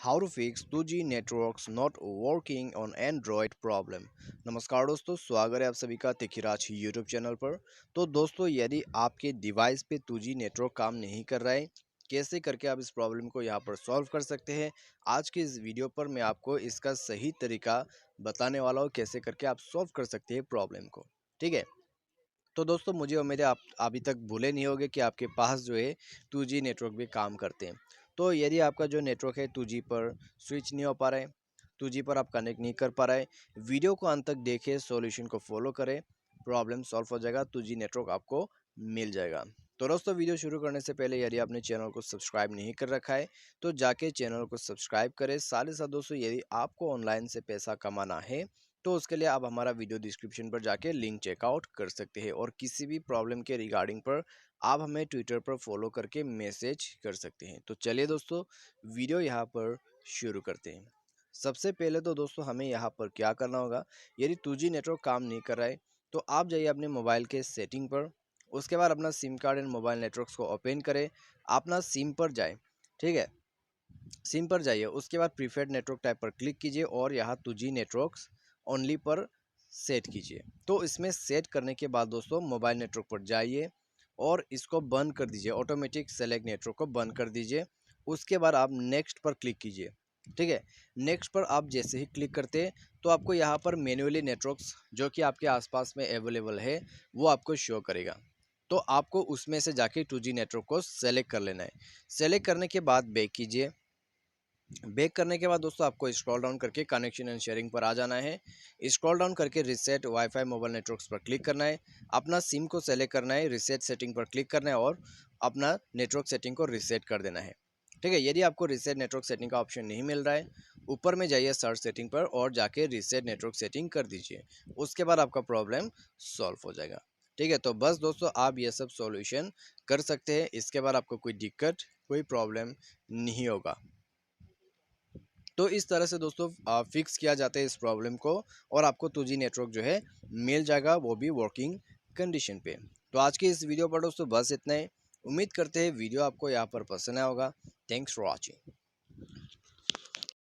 How to fix 2G networks not working on Android problem. नमस्कार दोस्तों, स्वागत है आप सभी का तिखिराज यूट्यूब चैनल पर। तो दोस्तों, यदि आपके डिवाइस पे 2G नेटवर्क काम नहीं कर रहा है, कैसे करके आप इस प्रॉब्लम को यहाँ पर सॉल्व कर सकते हैं, आज के इस वीडियो पर मैं आपको इसका सही तरीका बताने वाला हूँ, कैसे करके आप सॉल्व कर सकते हैं प्रॉब्लम को। ठीक है। तो दोस्तों, मुझे उम्मीद है आप अभी तक भूले नहीं होंगे कि आपके पास जो है 2G नेटवर्क भी काम करते हैं। तो यदि आपका जो नेटवर्क है 2G पर स्विच नहीं हो पा रहा है, 2G पर आप कनेक्ट नहीं कर पा रहे हैं, वीडियो को अंत तक देखिए, सॉल्यूशन को फॉलो करें, प्रॉब्लम सॉल्व हो जाएगा, 2G नेटवर्क आपको मिल जाएगा। तो दोस्तों, वीडियो शुरू करने से पहले यदि आपने चैनल को सब्सक्राइब नहीं कर रखा है तो जाके चैनल को सब्सक्राइब करें। साथ ही साथ दोस्तों, यदि आपको ऑनलाइन से पैसा कमाना है तो उसके लिए आप हमारा वीडियो डिस्क्रिप्शन पर जाके लिंक चेकआउट कर सकते हैं, और किसी भी प्रॉब्लम के रिगार्डिंग पर आप हमें ट्विटर पर फॉलो करके मैसेज कर सकते हैं। तो चलिए दोस्तों, वीडियो यहाँ पर शुरू करते हैं। सबसे पहले तो दोस्तों, हमें यहाँ पर क्या करना होगा, यदि 2G नेटवर्क काम नहीं कर रहा है तो आप जाइए अपने मोबाइल के सेटिंग पर। उसके बाद अपना SIM card and mobile networks को ओपन करें, अपना सिम पर जाए। ठीक है, सिम पर जाइए, उसके बाद प्रीफर्ड नेटवर्क टाइप पर क्लिक कीजिए और यहाँ 2G नेटवर्क्स ओनली पर सेट कीजिए। तो इसमें सेट करने के बाद दोस्तों, मोबाइल नेटवर्क पर जाइए और इसको बंद कर दीजिए, ऑटोमेटिक सेलेक्ट नेटवर्क को बंद कर दीजिए। उसके बाद आप नेक्स्ट पर क्लिक कीजिए। ठीक है, नेक्स्ट पर आप जैसे ही क्लिक करते हैं तो आपको यहाँ पर मैन्युअली नेटवर्क्स जो कि आपके आसपास में अवेलेबल है वो आपको शो करेगा। तो आपको उसमें से जाके 2G नेटवर्क को सेलेक्ट कर लेना है। सेलेक्ट करने के बाद बैक कीजिए। बैक करने के बाद दोस्तों, आपको स्क्रॉल डाउन करके कनेक्शन एंड शेयरिंग पर आ जाना है। स्क्रॉल डाउन करके रिसेट वाईफाई मोबाइल नेटवर्क्स पर क्लिक करना है। अपना सिम को सेलेक्ट करना है, रिसेट सेटिंग पर क्लिक करना है और अपना नेटवर्क सेटिंग को रिसेट कर देना है। ठीक है, यदि आपको रिसेट नेटवर्क सेटिंग का ऑप्शन नहीं मिल रहा है, ऊपर में जाइए सर्च सेटिंग पर और जाके रिसेट नेटवर्क सेटिंग कर दीजिए। उसके बाद आपका प्रॉब्लम सॉल्व हो जाएगा। ठीक है, तो बस दोस्तों, आप ये सब सॉल्यूशन कर सकते हैं। इसके बाद आपको कोई दिक्कत, कोई प्रॉब्लम नहीं होगा। तो इस तरह से दोस्तों फिक्स किया जाता है इस प्रॉब्लम को, और आपको 2G नेटवर्क जो है मिल जाएगा, वो भी वर्किंग कंडीशन पे। तो आज की इस वीडियो पर दोस्तों बस इतना ही। उम्मीद करते हैं वीडियो आपको यहाँ पर पसंद आया होगा। Thanks for watching.